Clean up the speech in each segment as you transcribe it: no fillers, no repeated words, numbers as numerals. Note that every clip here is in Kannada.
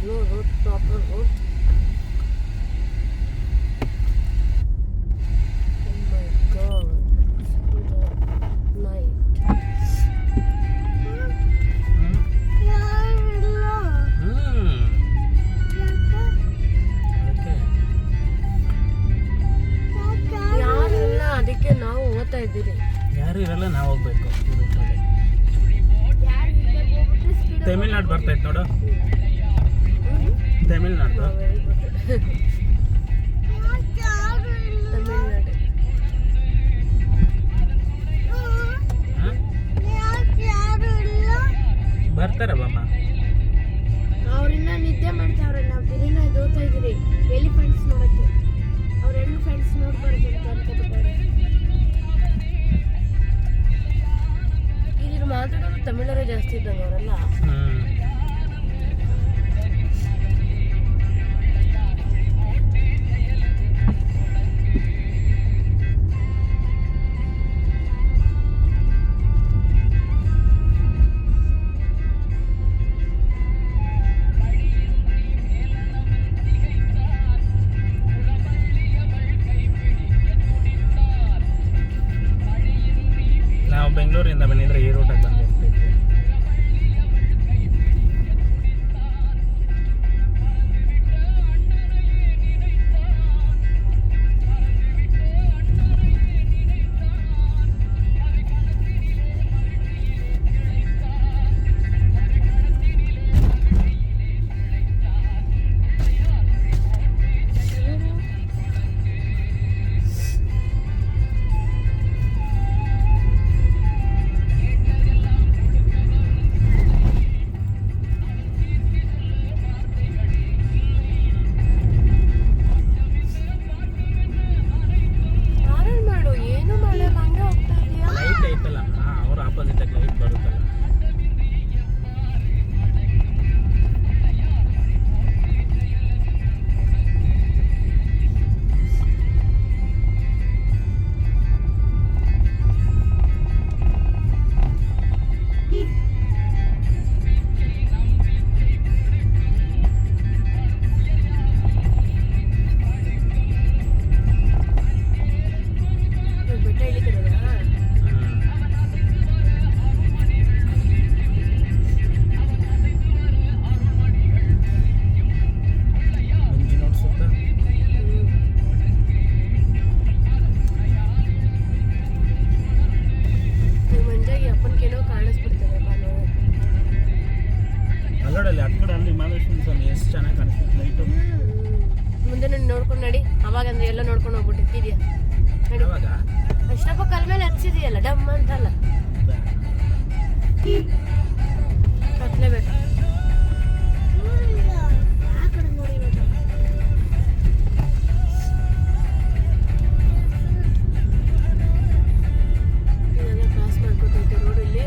no road, proper road. Oh my god, see the night. ಯಾರು ಇಲ್ಲ, ಅದಕ್ಕೆ ನಾವು ಹೋಗ್ತಾ ಇದ್ದೀರಿ. ಯಾರು ಇರಲ್ಲ, ನಾವು ಹೋಗ್ಬೇಕು ಈ ರೂಟಲ್ಲಿ. ತಮಿಳ್ನಾಡು ಬರ್ತೈತೆ ನೋಡು, ತಮಿಳ್ನಾಡು. ಬರ್ತಾರ ಬಾಮ್ಮ. ಅವ್ರಿನ್ನ ನಿದ್ದೆ ಮಾಡ್ತಾವ್ರೆ, ನಾವು ದಿನ ಓದ್ತಾ ಇದ್ದೀರಿ ಎಲಿಫೆಂಟ್ಸ್ ನೋಡಕ್ಕೆ. ಅವ್ರ ಹೆಣ್ಣು ಫ್ರೆಂಡ್ಸ್ ನೋಡ್ಬಾರ್ದು ಅಂತ ಅನ್ಕೋಬಿಟ್ಟಾರೆ. ಇಲ್ಲಿ ಮಾತಾಡೋರು ತಮಿಳರೇ ಜಾಸ್ತಿ ಇದ್ದಂಗೆ ಅವರೆಲ್ಲ. ನಾವು ಬೆಂಗಳೂರಿಂದ ಬಂದಿದ್ರೆ ಈ ರೂಟಾಗಿ ಬಂದಿರ್ತಿದ್ವಿ. ಲೈಟ್ ಐತಲ್ಲ, ಅವ್ರ ಆಪೋಸಿಟ್ ಆಗಿ ಲೈಟ್ ಬರುತ್ತಲ್ಲ. ಅಲ್ಲೋಡಲ್ಲಿ ಹತ್ತು ಕಡೆ ಅಲ್ಲಿ ಮಹಾಲಕ್ಷ್ಮಿ ಸ್ವಾಮಿ ಎಷ್ಟು ಚೆನ್ನಾಗಿ ಕಾಣಿಸ್ತದೆ ಲೈಟು. ಮುಂದೆ ನೋಡ್ಕೊಂಡು ನಡಿ, ಅವಾಗ ಅಂದ್ರೆ ಎಲ್ಲ ನೋಡ್ಕೊಂಡು ಹೋಗ್ಬಿಟ್ಟಿದ್ದೀಯಾ. ಅವಾಗ ಅಷ್ಟಪ್ಪ ಕಲ್ ಮೇಲೆ ಹಚ್ಚಿದೆಯಲ್ಲ ಡಮ್ ಅಂತಲ್ಲ, ಕತ್ಲೇಬೇಕು. ಇದೆಲ್ಲ ಕ್ರಾಸ್ ಮಾಡ್ಕೊತೈತೆ ರೋಡಲ್ಲಿ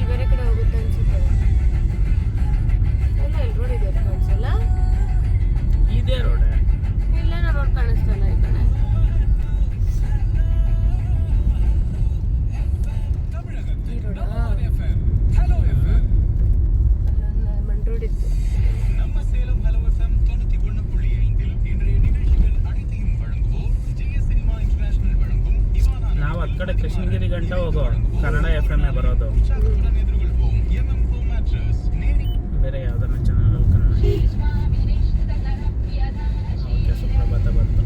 ಬೇರೆ ಕಡೆ ಹೋಗುತ್ತೆ ಅನ್ಸುತ್ತೆ. ಇಲ್ಲ ಇಲ್ಲಿ ರೋಡ್ ಇದೆ ಕಾಣಿಸಲ್ಲ. ಇದೇ ರೋಡ್ ಇಲ್ಲೇನೋ ರೋಡ್ ಕಾಣಿಸ್ತಲ್ಲ ಈ ಕಡೆ. ಈ ರೋಡ್ ಮಣ್ ರೋಡ್ ಇತ್ತು. ನಾವು ಹತ್ತು ಕಡೆ ಕೃಷ್ಣಗಿರಿ ಗಂಟ ಹೋಗೋ ಕನ್ನಡ FM ಬರೋದು. ಬೇರೆ ಯಾವ್ದಾರ ಚಾನಲ್ ಕನ್ನಡ. ಓಕೆ, ಸುಪ್ರಭಾತ ಬಂತು.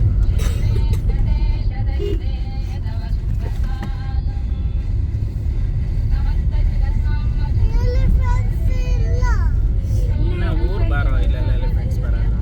ಇನ್ನ ಊರು ಬಾರೋ, ಇಲ್ಲೆಲ್ಲ ಎಲಿಫೆಂಟ್ಸ್ ಬರಲ್ಲ.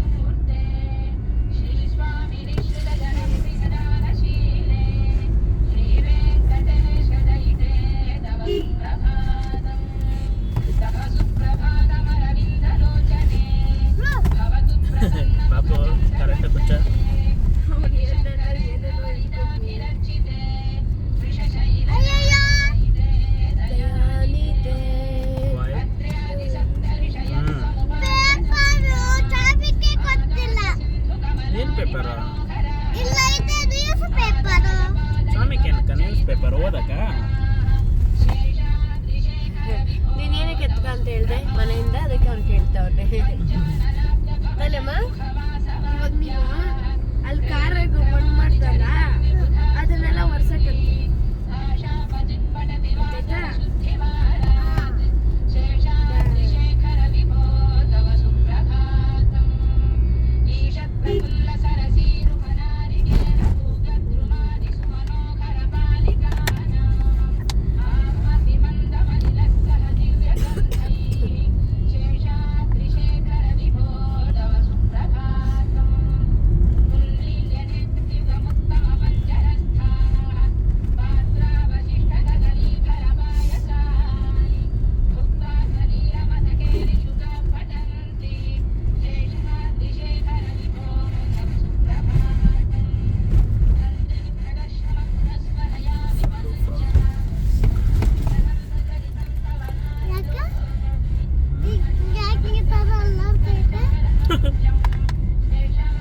ಅವ್ರೆ ಅಲ್ಲಮ್ಮ. ಇವಾಗ ನೀವು ಅಲ್ಲಿ ಕಾರಾಗ ಮಣ್ಣು ಮಾಡ್ತಾರಲ್ಲ ಅದನ್ನೆಲ್ಲ ಒರ್ಸಕ್ಕಂತ ಆಯ್ತಾ?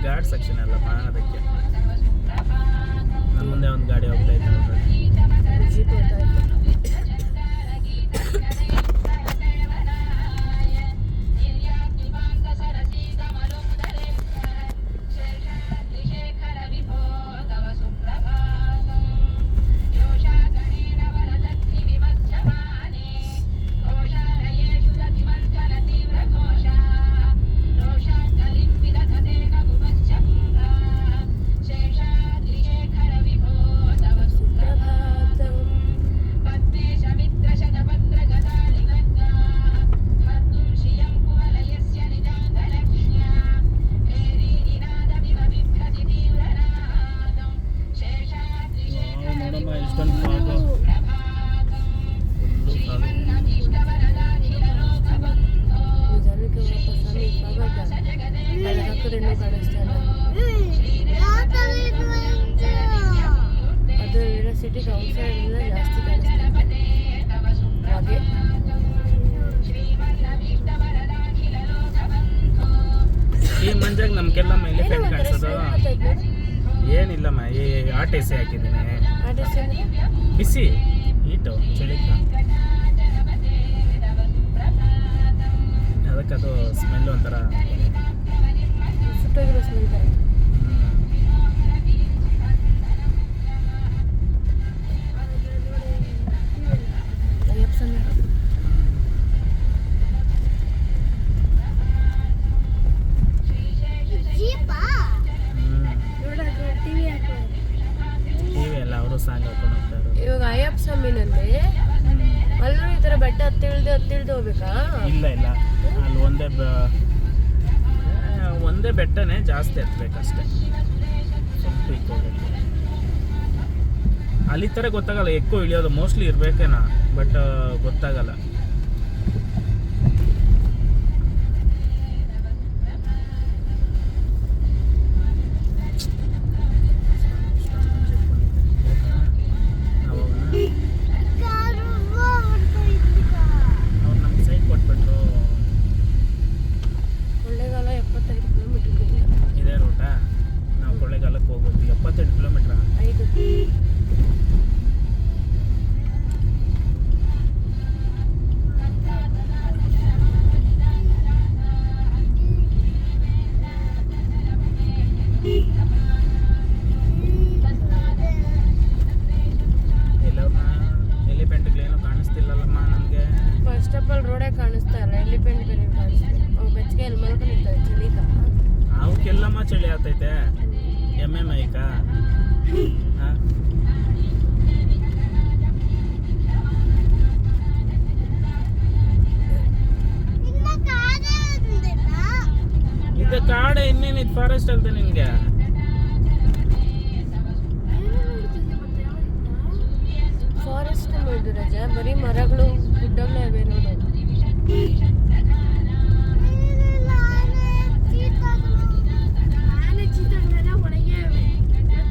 ಗಾರ್ಡ್ ಸೆಕ್ಷನ್ ಅಲ್ಲಮ್ಮ ಅದಕ್ಕೆ. ನಮ್ಮ ಮುಂದೆ ಒಂದು ಗಾಡಿ ಹೋಗ್ತಾ ಇತ್ತು ಜೀಪ್ ಹೋಗ್ತಾ ಇತ್ತು. ನೋಡಮ್ಮ ಇಷ್ಟೊಂದು ಫಾಗು ಜನಕ್ಕೆ ಸ್ವಾಮಿ ಇವಾಗ ಅಲ್ಲಿ ಹಾಕಿದ್ರೂ ಕಾಣಿಸ್ತಾ ಇಲ್ಲ. ಅದು ಯೂನಿವರ್ಸಿಟಿಗೆ ಔಟ್ಸೈಡ್ ಇಂದ ಜಾಸ್ತಿ ಕಾಣಿಸ್ತಾ ಇದೆ ಹಾಗೆ. ಈ ಮಂಜಾಗ ನಮ್ಗೆಲ್ಲ ಎಲಿಫೆಂಟ್ ಕಾಣಿಸೋದು ಏನಿಲ್ಲಮ್ಮ. ಈ RTC ಹಾಕಿದ್ದೀನಿ. ಬಿಸಿ ಹೀಟು ಚಳಿಕ ಅದಕ್ಕದು ಸ್ಮೆಲ್ ಒಂಥರ ಸುಟ್ಟೋಗಿರೋ ಸ್ಮೆಲ್ ಬರುತ್ತೆ. ಅಯ್ಯಪ್ಪ ಸ್ವಾಮಿ ಟಿವಿ ಹಾಕೋ ಟಿವಿ ಎಲ್ಲ ಅವರು ಸಾಂಗ್ ಹಾಕೊಂಡು ಹೋಗ್ತಾರೆ. ಇವಾಗ ಅಯ್ಯಪ್ಪ ಸ್ವಾಮಿನಲ್ಲಿ ಅಲ್ಲೂ ಈ ಥರ ಬೆಟ್ಟ ಹತ್ತಿಳ್ದು ಹೋಗ್ಬೇಕಾ? ಇಲ್ಲ ಇಲ್ಲ, ಅಲ್ಲಿ ಒಂದೇ ಬೆಟ್ಟನೇ ಜಾಸ್ತಿ ಹತ್ಬೇಕಷ್ಟೆ. ಸ್ವಲ್ಪ ಇಕ್ಕೋಬೇಕು. ಅಲ್ಲಿ ಥರ ಗೊತ್ತಾಗಲ್ಲ, ఎక్కువ ಇಳಿಯೋದು ಮೋಸ್ಟ್ಲಿ ಇರ್ಬೇಕೇನೋ, ಬಟ್ ಗೊತ್ತಾಗಲ್ಲ. ಅವ್ರು ನಮ್ಗೆ ಸೈಟ್ ಕೊಟ್ಬಿಟ್ರು. ಕೊಳ್ಳೇಗಾಲ 75 ಕಿಲೋಮೀಟರ್ ಇದೇ ರೂಟಾ? ನಾವು ಕೊಳ್ಳೇಗಾಲಕ್ಕೆ ಹೋಗ್ಬೇಕು. 78 ಕಿಲೋಮೀಟ್ರಾ? 5. ಎಲಿಫೆಂಟ್ಗಳೇನು ಕಾಣಿಸ್ತಿಲ್ಲಲ್ಲಮ್ಮ ನಮಗೆ. ಫಸ್ಟ್ ಆಫ್ ಆಲ್ ರೋಡೇ ಕಾಣಿಸ್ತಾ ಇಲ್ಲ, ಎಲಿಫೆಂಟ್ ಬೇರೆ ಕಾಣಿಸ್ತಿದೆ. ಅವು ಬೆಚ್ಚಗೆ ಎಲ್ಲಿ ಮಲ್ಕೊಂಡಿರ್ತಾರೆ ಚಳಿಕ. ಅವಕ್ಕೆಲ್ಲಮ್ಮ ಚಳಿ ಆಗ್ತೈತೆ. ಎಮ್ಮೆ ಮೈಕ ಇದು ಕಾಡು, ಇನ್ನೇನಿದು ಫಾರೆಸ್ಟ್ ಅಲ್ದೆ ನಿನ್ಗೆ. ಫಾರೆಸ್ಟ್ ನೋಡು ರಜ, ಬರೀ ಮರಗಳು ಗುಡ್ಡಗಳೇ ಇವೆ ನೋಡು. ಆನೆ ಚೀತಾಗಳೆಲ್ಲ ಒಳಗೆ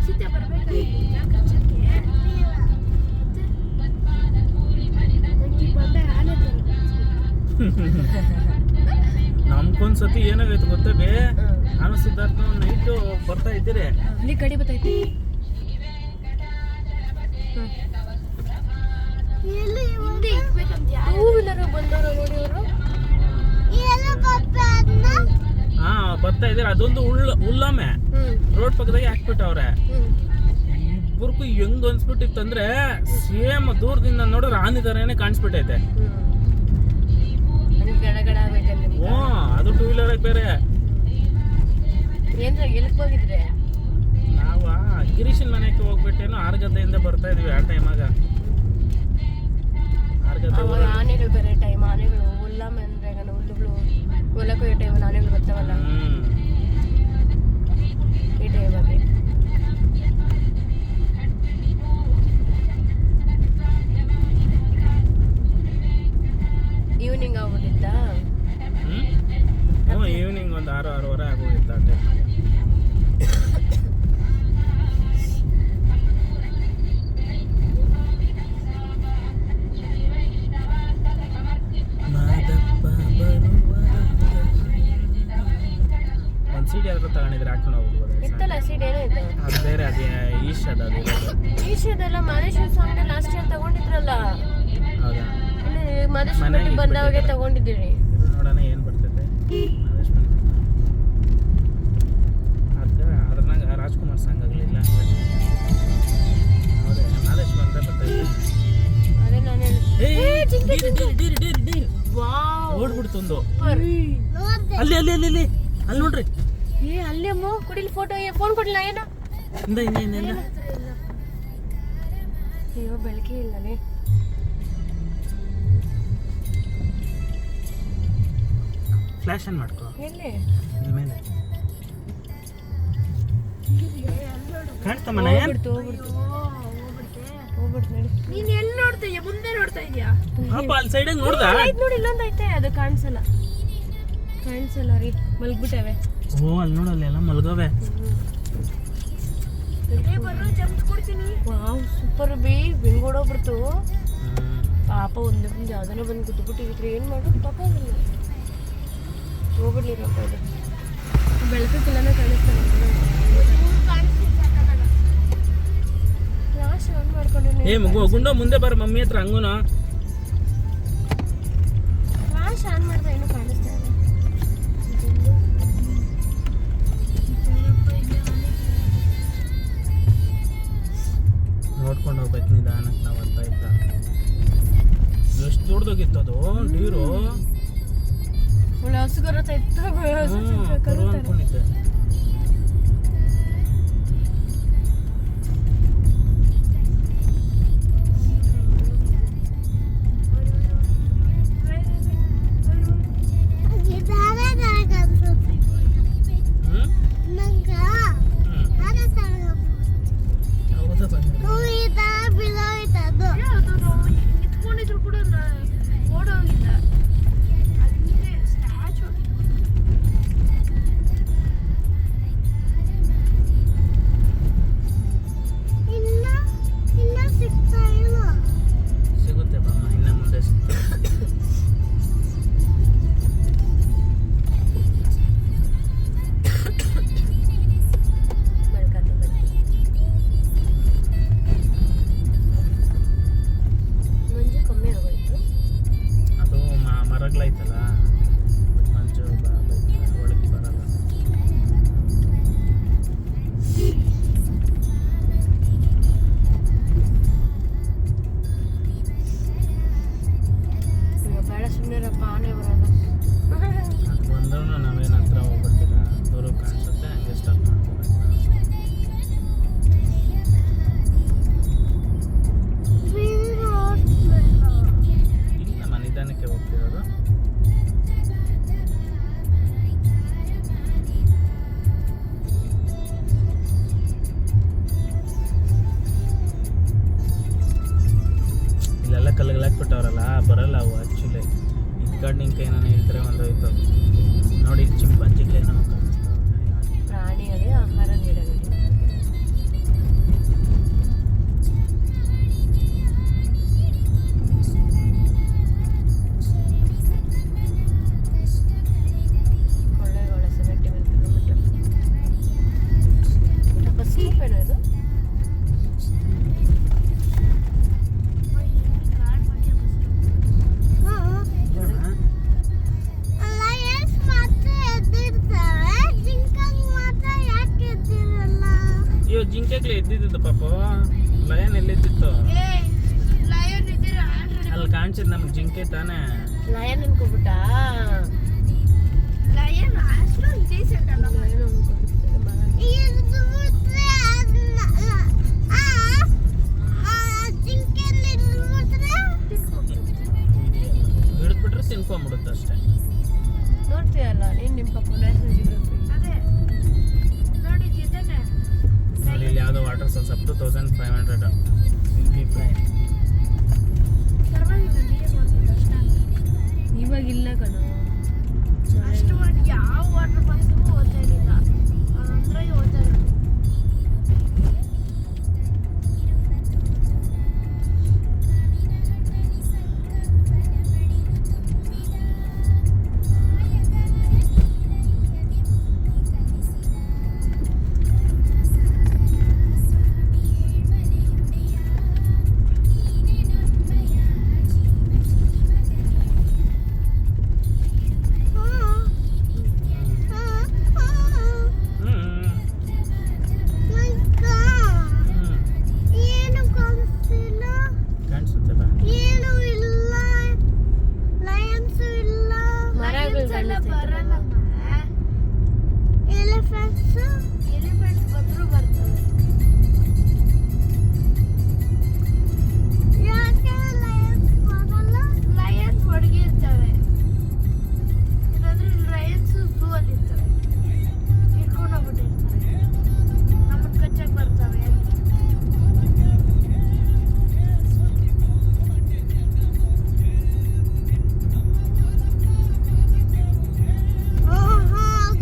ಚೀತೆ ಬರ್ಬೇಕಾಗಿತ್ತು ಕಚ್ಚಕ್ಕೆ. ಮತ್ತೆ ಬಂದೆ ಆನೆ ನಮ್ಗೊಂದ್ಸತಿ ಏನಾಗೈತೆ ಗೊತ್ತೇ ಬೇ, ನಾನು ಸಿದ್ಧಾರ್ಥ ನೈಟು ಬರ್ತಾ ಇದ್ದೀರಿ, ಇಲ್ಲಿ ಕಡಿ ಬತ್ತೈತಿ. ಹಿಂದೆ ಇಕ್ಬೇಕಂತ ಟೂ ವೀಲರ್ ಬಂದವರು ನೋಡಿ ಅವರು. ಹಾ ಬರ್ತಾ ಇದಾರೆ. ಅದೊಂದು ಹುಲ್ಲೊಮ್ಮೆ ರೋಡ್ ಪಕ್ಕದಾಗೆ ಹಾಕ್ಬಿಟ್ಟವ್ರೆ. ಇಬ್ಬರಿಗೂ ಹೆಂಗ್ ಅನ್ಸ್ಬಿಟ್ಟಿತ್ತಂದ್ರೆ ಸೇಮ್ ದೂರದಿಂದ ನೋಡಿದ್ರೆ ಆನಿದಾರೇನೆ ಕಾಣಿಸ್ಬಿಟ್ಟೈತೆ. ಹ್ಞೂ ಅದು 2 ವೀಲರ್ ಬೇರೆ. ಹೋಗಿದ್ರೆ ನಾವು ಗಿರೀಶನ್ ಮನೆಗೆ ಹೋಗ್ಬಿಟ್ಟೇನೋ 6 ಗಂಟೆಯಿಂದ ಬರ್ತಾ ಇದೀವಿ. ಆ ಟೈಮಾಗ 6 ಗಂಟೆ ಆನೆಗಳು ಬೇರೆ ಟೈಮ್. ಆನೆಗಳು ಹುಲ್ಲಮ್ಮ ಅಂದ್ರೆ ಹುಲ್ಲುಗಳು ಹೊಲ ಕೊಯ್ಯೋ ಟೈಮ್ ಆನೆಗಳು ಬರ್ತಾವಲ್ಲ ಈ ಟೈಮಲ್ಲಿ. ಈವ್ನಿಂಗ್ ಆಗ್ಬಿಟ್ಟಿತ್ತ. ಹ್ಞೂ ಈವ್ನಿಂಗ್ ಒಂದು 6-6:30 ಆಗೋಗಿತ್ತು ಆ ಟೈಮ್. ಒಂದು ಸೀಡಿ ಆದ್ರೂ ತಗೊಂಡಿದ್ರೆ ಹಾಕೊಂಡು ಹೋಗ್ಬೋದು. ಇತ್ತಲ್ಲ ಸೀಡ್ ಏನೋ ಇತ್ತು. ಅದು ಬೇರೆ. ಅದೇ ಈಶದೆಲ್ಲ ಮಾದೇಶ್ವರ ಸ್ವಾಮಿ ಲಾಸ್ಟ್ ಇಯರ್ ತಗೊಂಡಿದ್ರಲ್ಲ. ಹೌದಾ? ಮಾದೇಶ್ವರ ಬಂದವಾಗೆ ತಗೊಂಡಿದ್ದೀವಿ. ನೋಡೋಣ ಏನು ಬರ್ತೈತೆ. ಅದ್ರಾಗ ರಾಜ್ಕುಮಾರ್ ಸಾಂಗ್ ಆಗಲಿಲ್ಲ. ಹೌದೇ ಮಾದೇಶ್ ಬಂದ್ರೆ ಬರ್ತೈತೆ. ಅದೇ ನಾನು ಓಡ್ಬಿಡ್ತು ಒಂದು. ಅಲ್ಲಿ ಅಲ್ಲಿ ಅಲ್ಲಿ ಅಲ್ಲಿ ಅಲ್ಲಿ ನೋಡ್ರಿ. ಅಲ್ಲಿ ಅಮ್ಮ ಕುಡಿಲಿ ಫೋಟೋ. ಫೋನ್ ಕೊಡ್ಲಿಲ್ಲ ಏನೋ. ಇನ್ನೆಲ್ಲ ಅಯ್ಯೋ ಬೆಳಕೆ ಇಲ್ಲನೇ. ಫ್ಲಾಶ್ ಆನ್ ಮಾಡ್ಕೋ. ಎಲ್ಲಿ ಇದ್ರ ಮೇಲೆ ಕಾಣ್ತಮ್ಮನ. ಹೋಗ್ಬಿಡ್ತು ನೋಡಿ. ನೀನ್ ಎಲ್ಲಿ ನೋಡ್ತಾ ಇದೀಯ? ಮುಂದೆ ನೋಡ್ತಾ ಇದೀಯಾ? ಪಾಪ ಅಲ್ಲಿ ಸೈಡಾಗ ನೋಡ್ದ. ನೋಡಿ ಇಲ್ಲೊಂದು ಐತೆ. ಅದು ಕಾಣಿಸಲ್ಲ ರೀ. ಮಲ್ಗ್ಬಿಟ್ಟವೆ. ಓ ಅಲ್ಲಿ ನೋಡಲ್ಲ ಎಲ್ಲ ಮಲ್ಗವೆ. ವಾವ್ ಸೂಪರ್ ಬಿ. ಬೆಂಗೋಡೋಗ್ಬಿಡ್ತು ಪಾಪ. ಒಂದು ಯಾವ್ದನ್ನ ಬಂದು ಗುದ್ದುಬಿಟ್ಟಿದ್ರೆ ಏನು ಮಾಡೋದು ಪಾಪ. ಹೋಗ್ಬಿಡ್ಲಿ ಪಾಪ. ಅದು ಬೆಳಕಿಲ್ಲನೇ ಕಾಣಿಸ್ತಾನೆ. ಫ್ಲಾಶ್ ಆನ್ ಮಾಡ್ಕೊಂಡು ಗುಂಡ ಮುಂದೆ ಬರ ಮಮ್ಮಿ ಹತ್ರ. ಹಂಗುನ ಫ್ಲಾಶ್ ಆನ್ ಮಾಡಿದ್ರೆ ಏನು ಕಾಣಿಸ್ತಾ ಇದೆ. ನೋಡ್ಕೊಂಡು ಹೋಗ್ಬೇಕು ನಿಧಾನಕ್ಕೆ. ನಾವು ಅಂತ ಇದ್ದ ಎಷ್ಟು ದೊಡ್ಡದಾಗಿತ್ತು ಅದು ನೀರು. ಒಳ್ಳೆ ಹಸುಗರ ಅನ್ಕೊಂಡಿದ್ದೆ. ಸಿಗುತ್ತೆ ಬಾಮ್ಮ, ಇನ್ನ ಮುಂದೆ ಸಿಗ್ತದೆ. ಮಂಜು ಕಮ್ಮಿ ಆಗೋಯ್ತು. ಅದು ಮರಗಳೈತಲ್ಲ, ಮಂಜು ಒಳಗೆ ಬರಲ್ಲ. ಬೇಡ ಸುಮ್ಮನೆರಪ್ಪ, ಆನೆ ಬರೋದು. ಅದು ಬಂದ್ರೂ ನಾವೇನು ಹತ್ರ ಹೋಗ್ಬಿಡ್ತೀರ, ದೂರ ಕಾಣಿಸುತ್ತೆ, ಹಂಗೆ ಸ್ಟಾಪ್ ಮಾಡ್ತೀವಿ. ಇಲ್ಲ ನಿಧಾನಕ್ಕೆ ಹೋಗ್ತಿರೋದು. ಇಲ್ಲೆಲ್ಲ ಕಲ್ಲುಗಳಾಕ್ಬಿಟ್ಟವ್ರಲ್ಲ, ಬರಲ್ಲ ಅವು ಆ್ಯಕ್ಚುಲಿ. ಈ ಕಡೆ ನಿಂಕ ಏನಾನ ಹೇಳ್ತಾರೆ ಒಂದೋಯ್ತು ನೋಡಿ. ಚಿಂಪಾಂಜಿಗಳೇ ನಮಗೆ ಕಾಣಿಸ್ತಾವೆ. ಪ್ರಾಣಿಗಳೇ ಆಹಾರ ನೀಡಬೇಕು. ಕೊಳ್ಳೆಗಳ ಸೆವೆಂಟಿ ಮೇಲೆ ಕಿಲೋಮೀಟರ್. ಬಸ್ ಸ್ಟಾಪ್ ಏನೋ ಇದು. ಜಿಂಕೆಗ್ಲೇ ಎದ್ದಿದ್ದು ಪಾಪ. ಲಯನ್ ಎಲ್ಲಿದ್ದಿತ್ತು ಏ ಲಯನ್ ಇದ್ದೀರ ಅಲ್ಲಿ ಕಾಣಿಸಿದ್ ನಮ್ಗೆ ಜಿಂಕೆ ತಾನೇ. ಲಯನ್ ಅನ್ಕೋಬಿಟ್ಟ. ಲಯನ್ ಅಷ್ಟೊಂದು ಡೀಸೆಂಟ್ ಅಲ್ಲ. ಲಯನ್ ಅನ್ಕೊಂಡಿದ್ದೆ ಮರ. ಹಿಡಿದ್ಬಿಟ್ರೆ ತಿನ್ಕೊಂಬಿಡುತ್ತೆ ಅಷ್ಟೇ. ನೋಡ್ತೀಯಲ್ಲ ನೀನು ನಿಮ್ಮ ಪಪ್ಪ ನ್ಯಾಷನಲ್ ಜಿಯೋಗ್ರಫಿ. ಅದೇ ನೋಡಿದ್ದೇನೆ. ನೋಡಿ ಇಲ್ಲಿ ಯಾವುದೋ ವಾಟರ್ ಸೋರ್ಸ್ ಅಪ್ ಟು 1500 ಇಲ್ಲಿ ಪ್ರೈಸ್. ಪರವಾಗಿಲ್ಲ ನೀರೇ ಹೋಗ್ತಿದ್ದು ಅಷ್ಟೇ. ಇವಾಗ ಇಲ್ಲ ಕಣ. ಅಷ್ಟು ಮಾಡಿ ಯಾವ ವಾಟರ್ ಪಾರ್ಕ್ಗೂ ಓದ್ತಾ ಇರಲಿಲ್ಲ ಅಂದ್ರೆ ಓದ್ತಾ ಇರೋದು. ಕಾಣಿಸುತ್ತೆ ಬಾ. ಮರಗಳು ಕಾಣಿಸ್ತೈತೆ. ಎಲಿಫೆಂಟ್ಸ್ ಬಂದ್ರು ಬರ್ತವೆ. ಲಯನ್ಸ್ ಹೊರಗೆ ಇರ್ತವೆ. ಇಲ್ಲಾಂದ್ರೆ ಲಯನ್ಸ್ ಝೂ ಅಲ್ಲಿ ಇರ್ತವೆ. ಹಿಡ್ಕೊಂಡು ಹೋಗ್ಬಿಟ್ಟಿರ್ತಾರೆ. ನಮ್ಮನ್ನ ಕಚ್ಚಕ್ ಬರ್ತವೆ.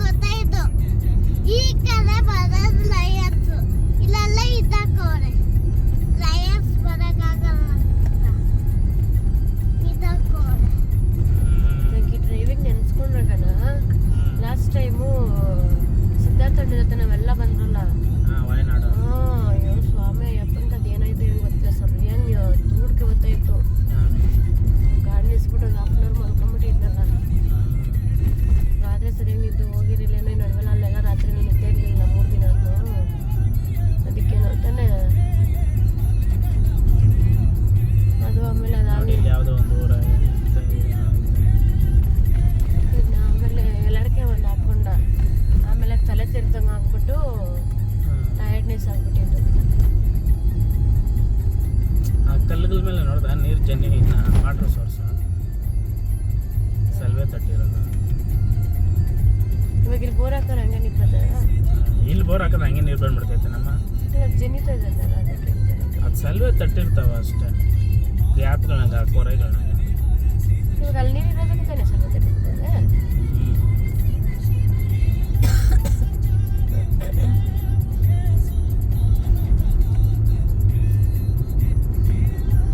ಗೊತ್ತಾಯ್ತು. ಈ ಕಡೆ ಬರೋದು ಲಯನ್ಸ್, ಇಲ್ಲೆಲ್ಲ ಇದ್ದಕ್ಕವ್ರೆ. ಲಯನ್ಸ್ ಬರೋಕ್ಕಾಗಲ್ಲ ಇದ್ದಕ್ಕವ್ರೆ. ನನಗೆ ಡ್ರೈವಿಂಗ್ ನೆನೆಸ್ಕೊಂಡ್ರೆ ಕಣ. ಲಾಸ್ಟ್ ಟೈಮು ಸಿದ್ಧಾರ್ಥಣ್ಣ ಜೊತೆ ನಾವೆಲ್ಲ ಬಂದ್ರಲ್ಲ. ವಯನಾಡು. ಅಯ್ಯೋ ಸ್ವಾಮಿ ಅಪ್ಪಂಗೆ ಅದೇನಾಯ್ತು ಏನು ಗೊತ್ತಿಲ್ಲ. ಸರಿಯಾಗಿ ದೂಡ್ಕೆ ಗೊತ್ತಾಯ್ತು. ಗಾಡಿ ನಿಲ್ಸ್ಬಿಟ್ಟು ಒಂದು ಹಾಫ್ ಅನ್ ಅವರ್ ಮಲ್ಕೊಂಬಿಟ್ಟಿದ್ನಲ್ಲ. ರಾತ್ರಿ ಸರಿಯಾಗಿ ನಿದ್ದು ಹೋಗಿರಲಿಲ್ಲ. ನಡುವೆಲ್ಲ ಅಲ್ಲೆಲ್ಲ ರಾತ್ರಿ ನಿದ್ದೆ ಇರಲಿಲ್ಲ 3 ದಿನ. ಅದಕ್ಕೇನು ಅಂತಾನೆ ಅದು. ಆಮೇಲೆ ನೋಡಿ ಅದಾಗಿ ಇಲ್ಲಿ ಯಾವುದೋ ಒಂದು ಊರ ಆಮೇಲೆ ಎಲ್ಲಡಕ್ಕೆ ಒಂದು ಹಾಕ್ಕೊಂಡ. ಆಮೇಲೆ ತಲೆ ತಿರ್ದಂಗೆ ಹಾಕ್ಬಿಟ್ಟು ಟಯರ್ಡ್ನೆಸ್ ಆಗ್ಬಿಟ್ಟಿದ್ದು. ಆ ಕಲ್ಲುಗಳ ಮೇಲೆ ನೋಡ್ದ ನೀರು ಜನ್ನಿ ವಾಟರ್ ಸೋರ್ಸ್ ಸಲ್ವೆ ತಟ್ಟಿರೋದು. ಇವಾಗ ಇಲ್ಲಿ ಬೋರ್ ಹಾಕೋರು ಹಂಗೆ ನಿಂತ್ಕೋತಾರೆ. ಇಲ್ಲಿ ಬೋರ್ ಹಾಕಿದ್ರೆ ಹಂಗೆ ನೀರು ಬಂದ್ಬಿಡ್ತೈತೆ ನಮ್ಮ. ಜನಿತಾ ಇದ್ದಲ್ಲ ಅದಕ್ಕೆ ಅದು ಸಲ್ವೆ ತಟ್ಟಿರ್ತಾವ ಅಷ್ಟೇ ಗ್ಯಾಪ್ಗಳಾಗ ಕೊರೆಗಳಾಗ. ಇವಾಗ ಅಲ್ಲಿ ನೀರು ಇರೋದಕ್ಕೆ ತಾನೇ ಸ್ವಲ್ಪ ತಟ್ಟಿರ್ತದೆ.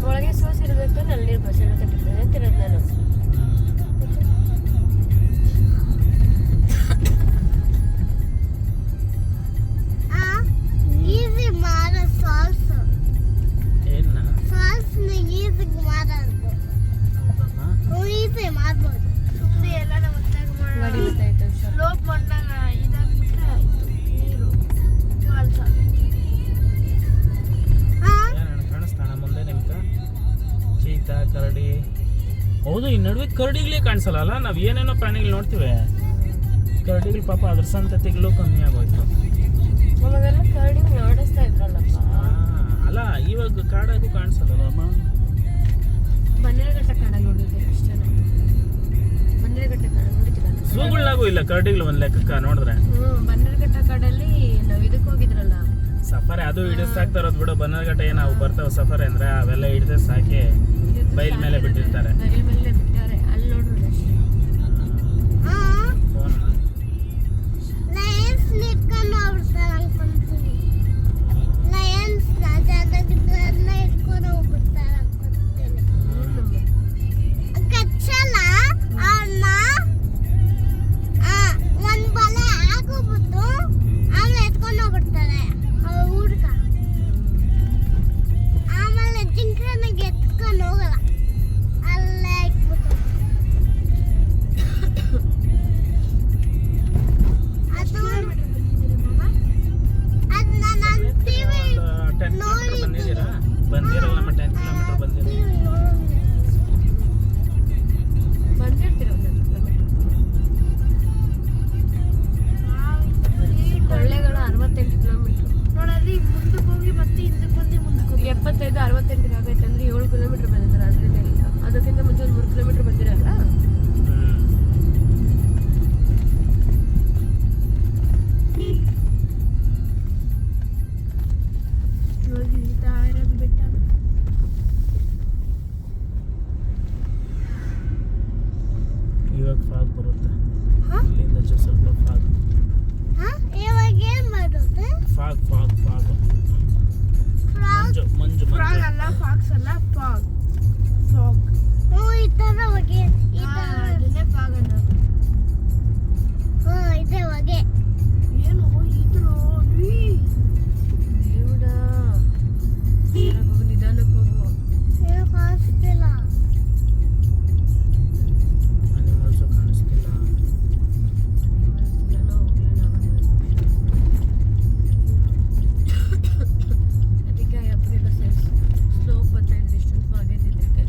ಒಳಗೆ ಸೋಸ್ ಇರಬೇಕು ತಾನೆ ಅಲ್ಲಿ ನೀರು ಬಸ್ ಎಲ್ಲ ತಟ್ಟಿರ್ತದೆ ಅಂತಿರೋದು ನಾನು. ಈಸಿ ಮಾರ ಸಾಲ್ಸ್ ಏನ ಸಾಲ್ಸ್ನ ಈಸಿಗೆ ಮಾರೋದು. ಈಸಿ ಮಾಡ್ಬೋದು. ಸುಮ್ಮನೆ ಎಲ್ಲ ಹೊತ್ತಾಗ ಗಾಡಿ ಗೊತ್ತಾಯ್ತು ಹುಷಾರು. ಸ್ಲೋಪ್ ಬಂದಾಗ ಇದಾಗ್ಬಿಟ್ರೆ ಆಯ್ತು ನೀರು ಫಾಲ್ಸ್ ಏನಣ್ಣ ಕಾಣಿಸ್ತಾಣ ಮುಂದೆ ನಿಮ್ಗೆ ಚೀತಾ ಕರಡಿ? ಹೌದು, ಈ ನಡುವೆ ಕರಡಿಗಳೇ ಕಾಣಿಸಲ್ಲ. ನಾವು ಏನೇನೋ ಪ್ರಾಣಿಗಳು ನೋಡ್ತೀವಿ, ಕರಡಿಗಳು ಪಾಪ ಅದ್ರ ಸಂತತಿಗಳು ಕಮ್ಮಿ ಆಗೋಯ್ತು. ನಮಗೆಲ್ಲ ಕರಡಿ ಮಾಡಿಸ್ತಾ ಇದ್ರಲ್ಲಪ್ಪ. ಅಲ್ಲ ಇವಾಗ ಕಾಡಾಗೂ ಕಾಣಿಸಲ್ಲ. ಬನ್ನೇರಘಟ್ಟ ಕಾಡಲ್ಲಿ ನೋಡಿದ್ದೆ ಅಷ್ಟೇ. ಬನ್ನೇರಘಟ್ಟ ಕಾಡ ನೋಡಿದ್ದೀರಲ್ಲ. ಝೂಗಳಾಗೂ ಇಲ್ಲ ಕರಡಿಗಳು ಒಂದು ಲೆಕ್ಕಕ್ಕೆ ನೋಡಿದ್ರೆ. ಬನ್ನೇರಘಟ್ಟ ಕಾಡಲ್ಲಿ ನಾವು ಇದಕ್ಕೆ ಹೋಗಿದ್ರಲ್ಲ ಸಫಾರಿ, ಅದು ಹಿಡಿಸಾಕ್ತಾ ಇರೋದು ಬಿಡು. ಬನ್ನರ್ಘಟ್ಟ ಏನು ಅವು ಬರ್ತಾವೆ ಸಫಾರಿ ಅಂದ್ರೆ ಅವೆಲ್ಲ ಹಿಡಿದು ಸಾಕಿ ಬೈಲ್ ಮೇಲೆ ಬಿಟ್ಟಿರ್ತಾರೆ. ಬೈಲ್ ಮೇಲೆ ಬಿಟ್ಟಾರೆ ಅಲ್ಲಿ ನೋಡ್ರಿ ಅಷ್ಟೇ. ಫೋನ್ ಲಯನ್ಸ್ ಇಟ್ಕೊಂಡು ಹೋಗ್ಬಿಡ್ತಾರೆ ಅನ್ಕೊಂತೀನಿ. ಲಯನ್ಸ್ ಜಾಗಗಳನ್ನ ಇಟ್ಕೊಂಡು ಹೋಗ್ಬಿಡ್ತಾರೆ ಅನ್ಕೊಂತೀನಿ. ಕಚ್ಚಲ್ಲ ಅವ್ರನ್ನ. ಒಂದು ಬಲೆ ಹಾಕೋಬಿಟ್ಟು ಆಮೇಲೆ ಎತ್ಕೊಂಡು ಹೋಗ್ಬಿಡ್ತಾರೆ ಅವ್ರ ಹುಡ್ಗ. ಆಮೇಲೆ ಜಿಂಕೆನಾಗ ಎತ್ಕೊಂಡು ಹೋಗಲ್ಲ, ಅಲ್ಲೇ ಇಟ್ಬಿಟ್ಟು ಇಲ್ಲಿಂದ 68ಗೆ ಆಗೈತೆ ಅಂದ್ರೆ 7 ಕಿಲೋಮೀಟರ್ ಬಂದಿದ್ದಾರೆ. ಅದರಿಂದ ಇಲ್ಲ, ಅದಕ್ಕಿಂತ ಮುಂಚೆ ಒಂದು 3 ಕಿಲೋಮೀಟರ್ ಬಂದಿರಲ್ಲ. ಇವಾಗ ಇಳಿತಾ ಇರೋದು ಬೆಟ್ಟ. ಇವಾಗ ಫಾಗ್ ಬರುತ್ತೆ ಹಾ? ಇಲ್ಲಿಂದ ಸ್ವಲ್ಪ ಫಾಗ್ ಹಾ? ಇವಾಗ ಏನ್ ಮಾಡೋದು? ಫಾಗ್ ಫಾಗ್ ಫಾಗ್ ಮಂಜು ಮಂಜು ಫ್ರಾಗ್ ಮಂಜು ಅಲ್ಲ, ಫಾಕ್ಸ್ ಅಲ್ಲ, ಫಾಗ್. ಫಾಗ್. ಈ ತರ ಹೊಗೆ, ಈ ಹಾ, ತರ. ಅದನ್ನೇ ಫಾಗ್ ಅನ್ನೋದು. ಇದೆ ಹೊಗೆ. ಏನು ಇದ್ರು ದೇವ್ಡಾ, ಸರಿಯಾಗಿ ಹೋಗು, ನಿಧಾನಕ್ಕೆ ಹೋಗು. ಏನು ಕಾಣಿಸ್ತಿಲ್ಲ. ಅನಿಮಲ್ಸು ಕಾಣಿಸ್ತಿಲ್ಲ. ಅದಕ್ಕೆ ಅಪ್ಪನೆಲ್ಲ ಸ್ಲೋಪ್ ಬರ್ತಾಯಿದ್ದು ಡಿಸ್ಟೆನ್ಸ್ ಆಗೈತೆ ಇದಕ್ಕೆ.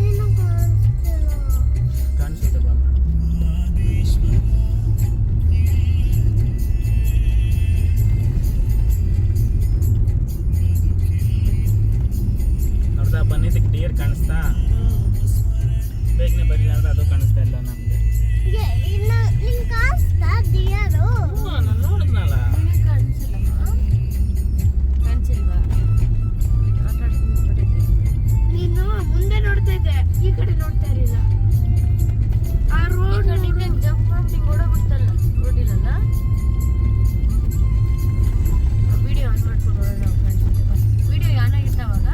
ಏನು ಕಾಣಿಸ್ತಿಲ್ಲ. ಕಾಣಿಸುತ್ತೆ ಬಾಬಾ. ನೋಡ್ದಾ ಬಂದಿದ್ದಕ್ಕೆ ಡಿಯರ್ ಕಾಣಿಸ್ತಾ, ಬೇಗನೆ ಬರಲಿಲ್ಲ ಅಂದ್ರೆ ಅದು ಕಾಣಿಸ್ತಾ ಇಲ್ಲ ನಮಗೆ. ಇನ್ನು ನಿಂಗೆ ಕಾಣಿಸ್ತಾ ದಿಯಾರು? ನಾನು ನೋಡಿದ್ನಲ್ಲ. ನಿನಗೆ ಕಾಣಿಸಿಲ್ಲಮ್ಮ? ಕಾಣಿಸಿಲ್ವಾ? ಆಟ ಆಡ್ತೀನಿ ಬರೀತೆ. ನೀನು ಮುಂದೆ ನೋಡ್ತಾ ಇದ್ದೆ, ಈ ಕಡೆ ನೋಡ್ತಾ ಇರಲಿಲ್ಲ. ಆ ರೋಡ್ ಜಂಪ್ ಮಾಡಿ ಓಡೋಗ್ಬಿಡ್ತಲ್ಲ, ನೋಡಿಲ್ಲಲ್ಲ. ವಿಡಿಯೋ ಆನ್ ಮಾಡ್ಕೊಂಡು ನೋಡೋಣ ಕಾಣಿಸುತ್ತೆ. ವಿಡಿಯೋ ಆನ್ ಆಗಿರ್ತಾವಾಗ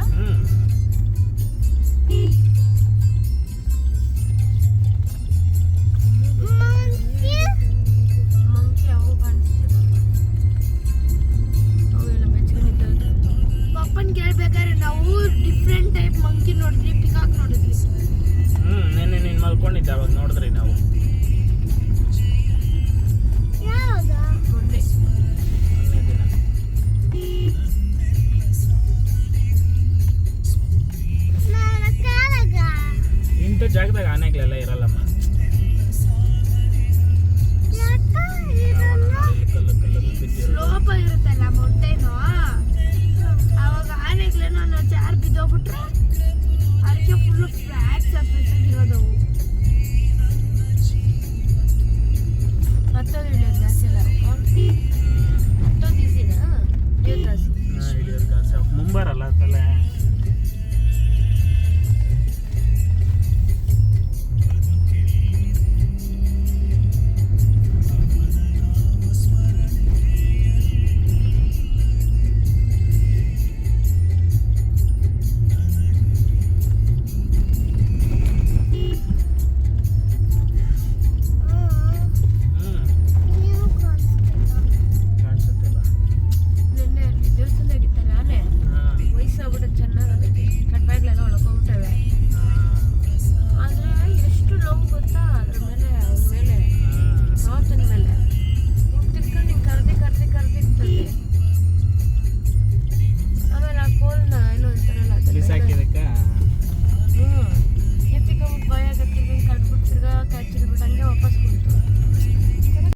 ಮಂಕಿ ಅವು ಕಾಣಿಸ್ತದೆ. ಅವೆಲ್ಲ ಬೆಚ್ಚಗೆ ಪಪ್ಪನ್ ಕೇಳ್ಬೇಕಾದ್ರೆ ನಾವು ಡಿಫ್ರೆಂಟ್ ಟೈಪ್ ಮಂಕಿ ನೋಡಿದ್ವಿ, ಪಿಕಾಕ್ ನೋಡಿದ್ವಿ. ನೆನ್ನೆ ನೀನು ಮಲ್ಕೊಂಡಿದ್ದೆ, ಅವಾಗ ನೋಡಿದ್ರಿ ನಾವು. ಯಾವಾಗ? ಮೊನ್ನೆ ಮೊನ್ನೆ ದಿನ ನಾನು ಕಾಲಾಗ ಇಂಥ ಜಾಗದಾಗ ಆನೆಗಳೆಲ್ಲ ಇರಲ್ಲಮ್ಮ. ಯಾಕ ಇಲ್ಲಿ ಕಲ್ಲು ಕಲ್ಲಲ್ಲಿ ಬಿದ್ದಿರೋ ಸ್ಲೋಪ್ ಆಗಿರುತ್ತಲ್ಲ ಮೌಂಟೇನು, ಅವಾಗ ಆನೆಗಳೇನೋ ಜಾರ್ ಬಿದ್ದೋಗ್ಬಿಟ್ರೆ ಅದಕ್ಕೆ ಫುಲ್